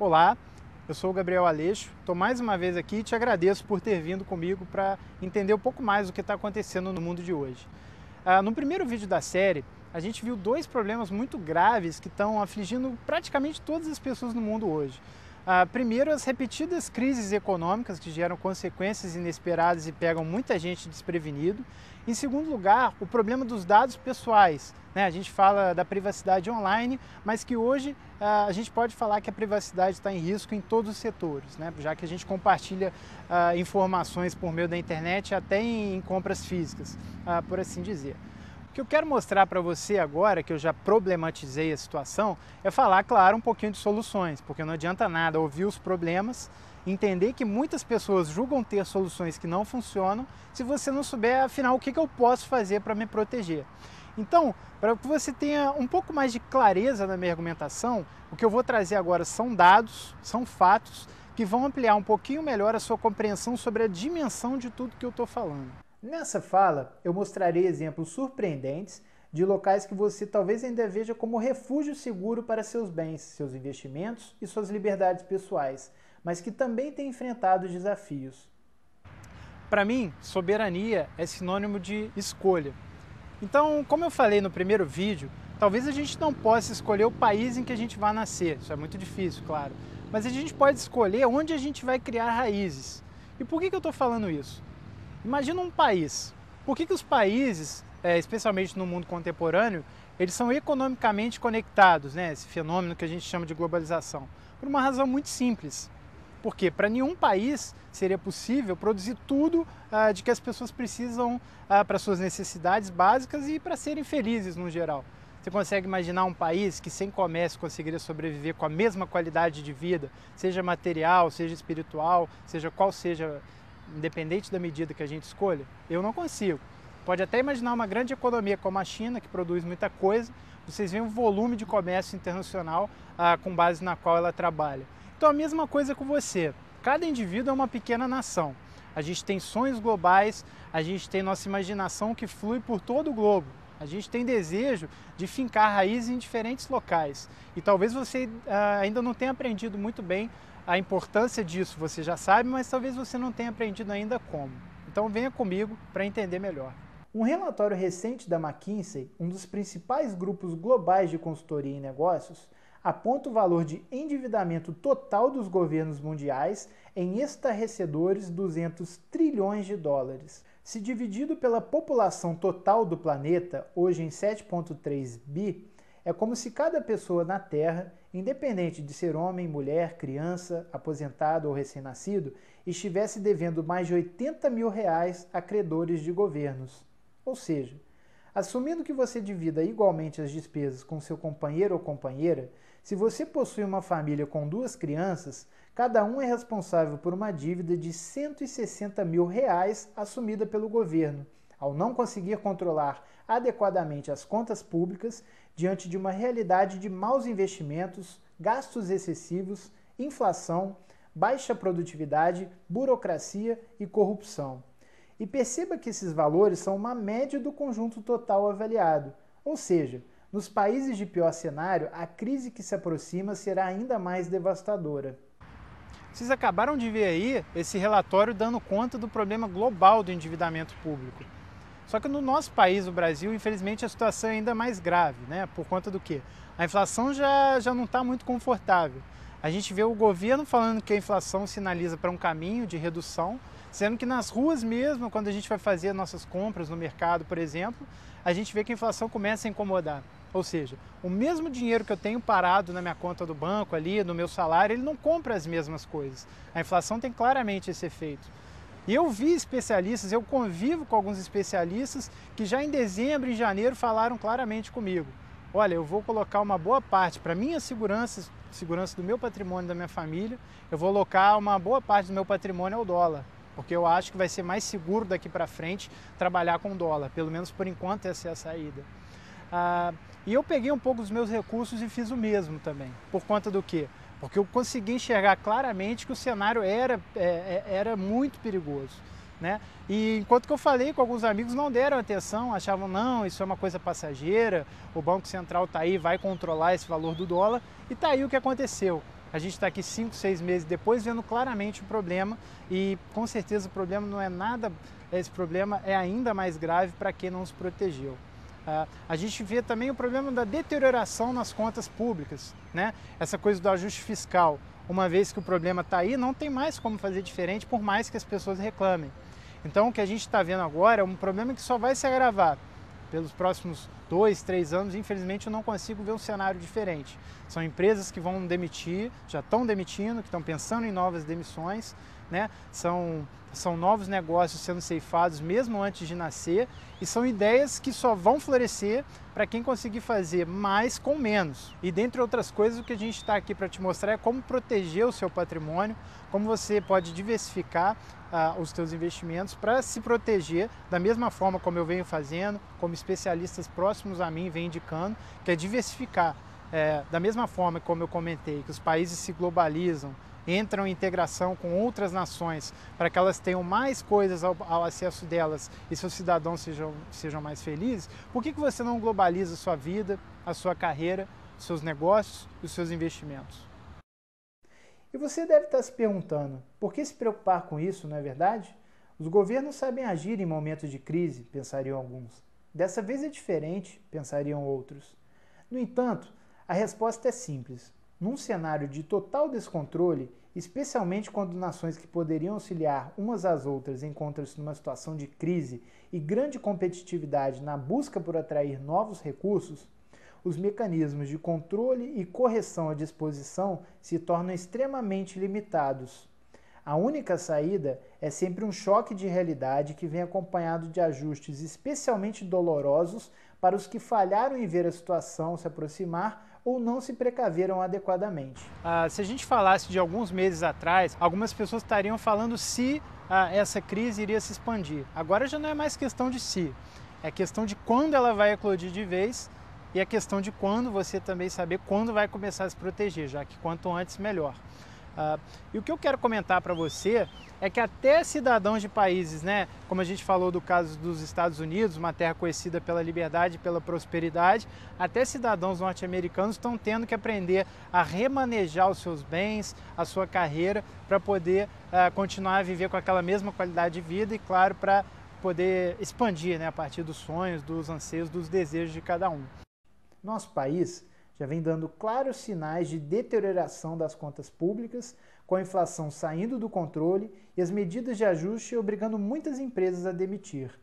Olá, eu sou o Gabriel Aleixo, estou mais uma vez aqui e te agradeço por ter vindo comigo para entender um pouco mais o que está acontecendo no mundo de hoje. No primeiro vídeo da série, a gente viu dois problemas muito graves que estão afligindo praticamente todas as pessoas no mundo hoje. Primeiro, as repetidas crises econômicas que geram consequências inesperadas e pegam muita gente desprevenido. Em segundo lugar, o problema dos dados pessoais, né? A gente fala da privacidade online, mas que hoje a gente pode falar que a privacidade está em risco em todos os setores, né? Já que a gente compartilha informações por meio da internet até em compras físicas, por assim dizer. O que eu quero mostrar para você agora, que eu já problematizei a situação, é falar, claro, um pouquinho de soluções, porque não adianta nada ouvir os problemas, entender que muitas pessoas julgam ter soluções que não funcionam, se você não souber, afinal, o que eu posso fazer para me proteger. Então, para que você tenha um pouco mais de clareza na minha argumentação, o que eu vou trazer agora são dados, são fatos, que vão ampliar um pouquinho melhor a sua compreensão sobre a dimensão de tudo que eu estou falando. Nessa fala, eu mostrarei exemplos surpreendentes de locais que você talvez ainda veja como refúgio seguro para seus bens, seus investimentos e suas liberdades pessoais, mas que também têm enfrentado desafios. Para mim, soberania é sinônimo de escolha. Então, como eu falei no primeiro vídeo, talvez a gente não possa escolher o país em que a gente vai nascer, isso é muito difícil, claro, mas a gente pode escolher onde a gente vai criar raízes. E por que eu estou falando isso? Imagina um país. Por que os países, especialmente no mundo contemporâneo, eles são economicamente conectados, né? Esse fenômeno que a gente chama de globalização? Por uma razão muito simples. Porque para nenhum país seria possível produzir tudo de que as pessoas precisam para suas necessidades básicas e para serem felizes no geral. Você consegue imaginar um país que sem comércio conseguiria sobreviver com a mesma qualidade de vida, seja material, seja espiritual, seja qual seja, independente da medida que a gente escolha? Eu não consigo. Pode até imaginar uma grande economia como a China, que produz muita coisa, vocês veem o volume de comércio internacional com base na qual ela trabalha. Então a mesma coisa com você. Cada indivíduo é uma pequena nação. A gente tem sonhos globais, a gente tem nossa imaginação que flui por todo o globo. A gente tem desejo de fincar raízes em diferentes locais. E talvez você ainda não tenha aprendido muito bem a importância disso, você já sabe, mas talvez você não tenha aprendido ainda como. Então venha comigo para entender melhor. Um relatório recente da McKinsey, um dos principais grupos globais de consultoria em negócios, aponta o valor de endividamento total dos governos mundiais em estarrecedores 200 trilhões de dólares. Se dividido pela população total do planeta, hoje em 7,3 bi, é como se cada pessoa na Terra, independente de ser homem, mulher, criança, aposentado ou recém-nascido, estivesse devendo mais de 80 mil reais a credores de governos. Ou seja, assumindo que você divida igualmente as despesas com seu companheiro ou companheira, se você possui uma família com 2 crianças, cada um é responsável por uma dívida de 160 mil reais assumida pelo governo, ao não conseguir controlar adequadamente as contas públicas diante de uma realidade de maus investimentos, gastos excessivos, inflação, baixa produtividade, burocracia e corrupção. E perceba que esses valores são uma média do conjunto total avaliado, ou seja, nos países de pior cenário, a crise que se aproxima será ainda mais devastadora. Vocês acabaram de ver aí esse relatório dando conta do problema global do endividamento público. Só que no nosso país, o Brasil, infelizmente a situação é ainda mais grave, né? Por conta do quê? A inflação já não está muito confortável. A gente vê o governo falando que a inflação sinaliza para um caminho de redução, sendo que nas ruas mesmo, quando a gente vai fazer nossas compras no mercado, por exemplo, a gente vê que a inflação começa a incomodar. Ou seja, o mesmo dinheiro que eu tenho parado na minha conta do banco ali, no meu salário, ele não compra as mesmas coisas. A inflação tem claramente esse efeito. E eu vi especialistas, eu convivo com alguns especialistas que já em dezembro e janeiro falaram claramente comigo. Olha, eu vou colocar uma boa parte para minha segurança do meu patrimônio, da minha família, eu vou alocar uma boa parte do meu patrimônio ao dólar, porque eu acho que vai ser mais seguro daqui para frente trabalhar com dólar, pelo menos por enquanto essa é a saída. E eu peguei um pouco dos meus recursos e fiz o mesmo também. Por conta do quê? Porque eu consegui enxergar claramente que o cenário era muito perigoso, né? E enquanto que eu falei com alguns amigos, não deram atenção, achavam, não, isso é uma coisa passageira, o Banco Central está aí, vai controlar esse valor do dólar, e está aí o que aconteceu. a gente está aqui 5, 6 meses depois vendo claramente o problema e com certeza o problema não é nada, esse problema é ainda mais grave para quem não se protegeu. A gente vê também o problema da deterioração nas contas públicas, né? Essa coisa do ajuste fiscal, uma vez que o problema está aí, não tem mais como fazer diferente, por mais que as pessoas reclamem. Então o que a gente está vendo agora é um problema que só vai se agravar pelos próximos 2, 3 anos. Infelizmente eu não consigo ver um cenário diferente. São empresas que vão demitir, já estão demitindo, que estão pensando em novas demissões, né? São novos negócios sendo ceifados mesmo antes de nascer e são ideias que só vão florescer para quem conseguir fazer mais com menos. E dentre outras coisas, o que a gente está aqui para te mostrar é como proteger o seu patrimônio, como você pode diversificar os seus investimentos para se proteger da mesma forma como eu venho fazendo, como especialistas próximos a mim vêm indicando, que é diversificar. Da mesma forma como eu comentei, que os países se globalizam, entram em integração com outras nações para que elas tenham mais coisas ao acesso delas e seus cidadãos sejam mais felizes, por que você não globaliza a sua vida, a sua carreira, os seus negócios e os seus investimentos? E você deve estar se perguntando, por que se preocupar com isso, não é verdade? Os governos sabem agir em momentos de crise, pensariam alguns. Dessa vez é diferente, pensariam outros. No entanto, a resposta é simples. Num cenário de total descontrole, especialmente quando nações que poderiam auxiliar umas às outras encontram-se numa situação de crise e grande competitividade na busca por atrair novos recursos, os mecanismos de controle e correção à disposição se tornam extremamente limitados. A única saída é sempre um choque de realidade que vem acompanhado de ajustes especialmente dolorosos para os que falharam em ver a situação se aproximar ou não se precaveram adequadamente. Se a gente falasse de alguns meses atrás, algumas pessoas estariam falando se essa crise iria se expandir. Agora já não é mais questão de se, é questão de quando ela vai eclodir de vez e é questão de quando você também saber quando vai começar a se proteger, já que quanto antes melhor. E o que eu quero comentar para você é que até cidadãos de países, né, como a gente falou do caso dos Estados Unidos, uma terra conhecida pela liberdade e pela prosperidade, até cidadãos norte-americanos estão tendo que aprender a remanejar os seus bens, a sua carreira, para poder continuar a viver com aquela mesma qualidade de vida e, claro, para poder expandir, né, a partir dos sonhos, dos anseios, dos desejos de cada um. Nosso país já vem dando claros sinais de deterioração das contas públicas, com a inflação saindo do controle e as medidas de ajuste obrigando muitas empresas a demitir.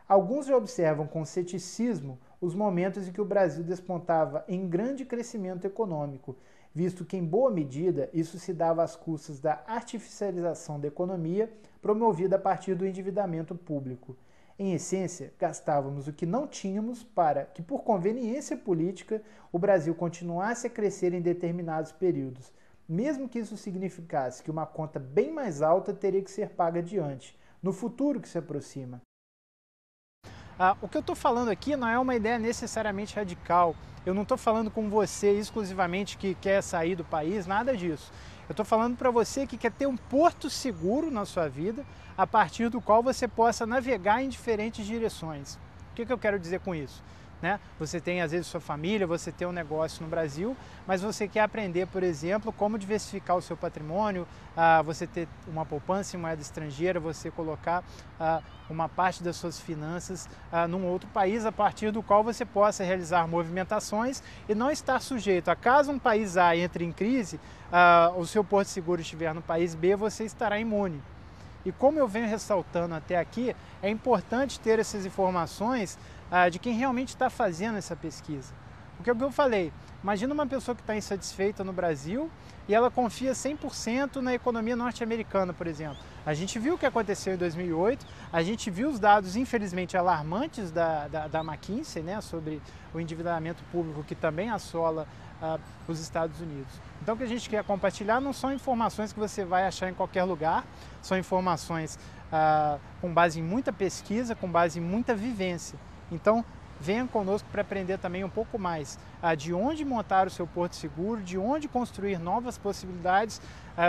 Alguns já observam com ceticismo os momentos em que o Brasil despontava em grande crescimento econômico, visto que, em boa medida, isso se dava às custas da artificialização da economia promovida a partir do endividamento público. Em essência, gastávamos o que não tínhamos para que, por conveniência política, o Brasil continuasse a crescer em determinados períodos, mesmo que isso significasse que uma conta bem mais alta teria que ser paga adiante, no futuro que se aproxima. O que eu estou falando aqui não é uma ideia necessariamente radical. Eu não estou falando com você exclusivamente que quer sair do país, nada disso. Eu estou falando para você que quer ter um porto seguro na sua vida, a partir do qual você possa navegar em diferentes direções. O que eu quero dizer com isso? Né? Você tem, às vezes, sua família, você tem um negócio no Brasil, mas você quer aprender, por exemplo, como diversificar o seu patrimônio, você ter uma poupança em moeda estrangeira, você colocar uma parte das suas finanças num outro país, a partir do qual você possa realizar movimentações e não estar sujeito a, caso um país A entre em crise, o seu porto seguro estiver no país B, você estará imune. E como eu venho ressaltando até aqui, é importante ter essas informações de quem realmente está fazendo essa pesquisa. Porque é o que eu falei, imagina uma pessoa que está insatisfeita no Brasil e ela confia 100% na economia norte-americana, por exemplo. A gente viu o que aconteceu em 2008, a gente viu os dados, infelizmente, alarmantes da McKinsey, né, sobre o endividamento público que também assola os Estados Unidos. Então o que a gente quer compartilhar não são informações que você vai achar em qualquer lugar, são informações com base em muita pesquisa, com base em muita vivência. Então venha conosco para aprender também um pouco mais de onde montar o seu porto seguro, de onde construir novas possibilidades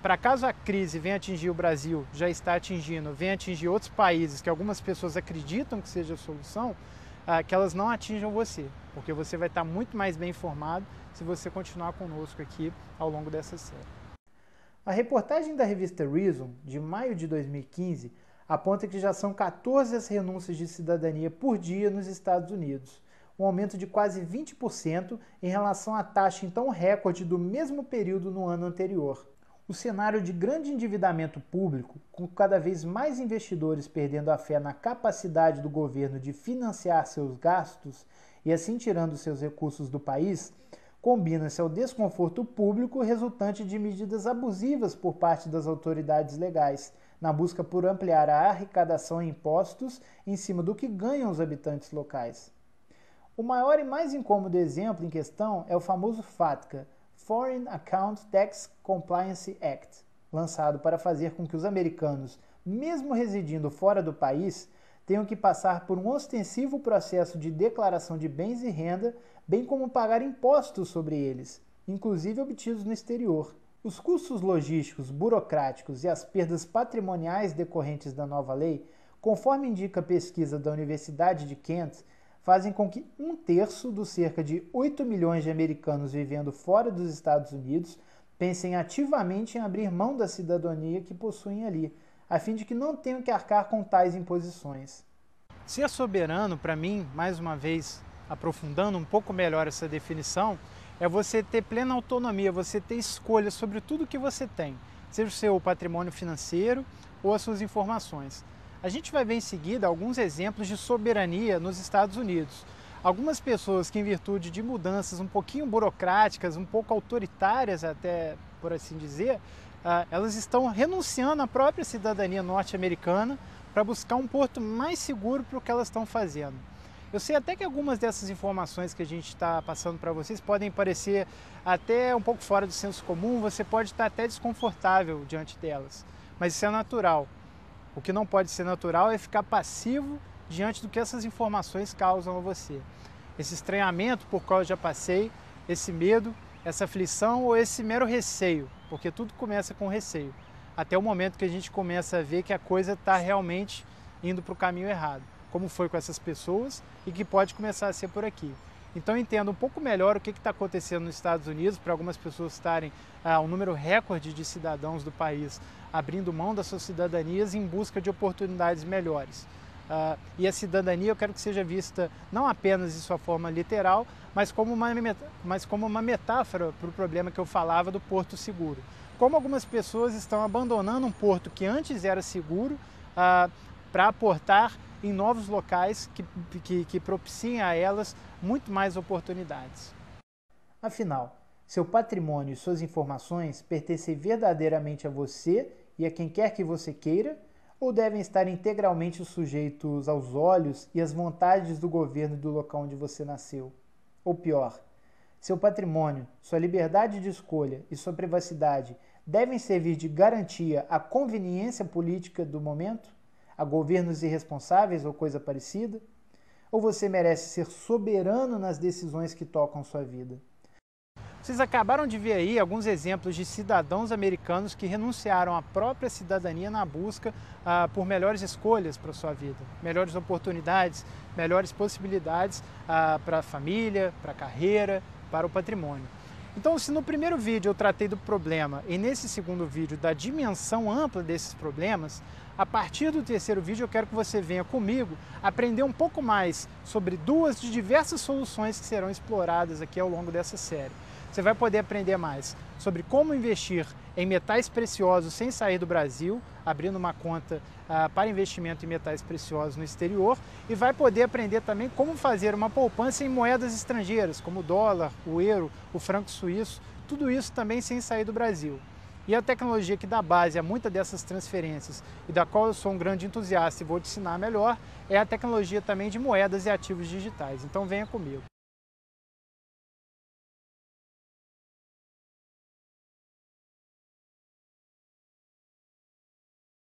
para caso a crise venha atingir o Brasil, já está atingindo, venha atingir outros países que algumas pessoas acreditam que seja a solução, que elas não atinjam você, porque você vai estar muito mais bem informado se você continuar conosco aqui ao longo dessa série. A reportagem da revista Reason, de maio de 2015, aponta que já são 14 as renúncias de cidadania por dia nos Estados Unidos, um aumento de quase 20% em relação à taxa então recorde do mesmo período no ano anterior. O cenário de grande endividamento público, com cada vez mais investidores perdendo a fé na capacidade do governo de financiar seus gastos e assim tirando seus recursos do país, combina-se ao desconforto público resultante de medidas abusivas por parte das autoridades legais, na busca por ampliar a arrecadação em impostos em cima do que ganham os habitantes locais. O maior e mais incômodo exemplo em questão é o famoso FATCA, Foreign Account Tax Compliance Act, lançado para fazer com que os americanos, mesmo residindo fora do país, tenham que passar por um ostensivo processo de declaração de bens e renda, bem como pagar impostos sobre eles, inclusive obtidos no exterior. Os custos logísticos, burocráticos e as perdas patrimoniais decorrentes da nova lei, conforme indica a pesquisa da Universidade de Kent, fazem com que 1/3 dos cerca de 8 milhões de americanos vivendo fora dos Estados Unidos pensem ativamente em abrir mão da cidadania que possuem ali, a fim de que não tenham que arcar com tais imposições. Ser soberano, para mim, mais uma vez, aprofundando um pouco melhor essa definição, é você ter plena autonomia, você ter escolha sobre tudo que você tem, seja o seu patrimônio financeiro ou as suas informações. A gente vai ver em seguida alguns exemplos de soberania nos Estados Unidos. Algumas pessoas que, em virtude de mudanças um pouquinho burocráticas, um pouco autoritárias até, por assim dizer, elas estão renunciando à própria cidadania norte-americana para buscar um porto mais seguro para o que elas estão fazendo. Eu sei até que algumas dessas informações que a gente está passando para vocês podem parecer até um pouco fora do senso comum, você pode estar até desconfortável diante delas, mas isso é natural. O que não pode ser natural é ficar passivo diante do que essas informações causam a você. Esse estranhamento por qual eu já passei, esse medo, essa aflição ou esse mero receio, porque tudo começa com receio, até o momento que a gente começa a ver que a coisa está realmente indo para o caminho errado, como foi com essas pessoas e que pode começar a ser por aqui. Então entenda um pouco melhor o que está acontecendo nos Estados Unidos, para algumas pessoas estarem um número recorde de cidadãos do país abrindo mão das suas cidadanias em busca de oportunidades melhores. E a cidadania eu quero que seja vista não apenas de sua forma literal, mas como uma metáfora para o problema que eu falava do porto seguro. Como algumas pessoas estão abandonando um porto que antes era seguro para aportar em novos locais que propiciem a elas muito mais oportunidades. Afinal, seu patrimônio e suas informações pertencem verdadeiramente a você e a quem quer que você queira, ou devem estar integralmente sujeitos aos olhos e às vontades do governo do local onde você nasceu? Ou pior, seu patrimônio, sua liberdade de escolha e sua privacidade devem servir de garantia à conveniência política do momento? A governos irresponsáveis ou coisa parecida? Ou você merece ser soberano nas decisões que tocam sua vida? Vocês acabaram de ver aí alguns exemplos de cidadãos americanos que renunciaram à própria cidadania na busca por melhores escolhas para a sua vida, melhores oportunidades, melhores possibilidades para a família, para a carreira, para o patrimônio. Então, se no primeiro vídeo eu tratei do problema e nesse segundo vídeo da dimensão ampla desses problemas, a partir do terceiro vídeo eu quero que você venha comigo aprender um pouco mais sobre duas de diversas soluções que serão exploradas aqui ao longo dessa série. Você vai poder aprender mais sobre como investir em metais preciosos sem sair do Brasil, abrindo uma conta para investimento em metais preciosos no exterior, e vai poder aprender também como fazer uma poupança em moedas estrangeiras, como o dólar, o euro, o franco suíço, tudo isso também sem sair do Brasil. E a tecnologia que dá base a muitas dessas transferências e da qual eu sou um grande entusiasta e vou te ensinar melhor, é a tecnologia também de moedas e ativos digitais. Então venha comigo.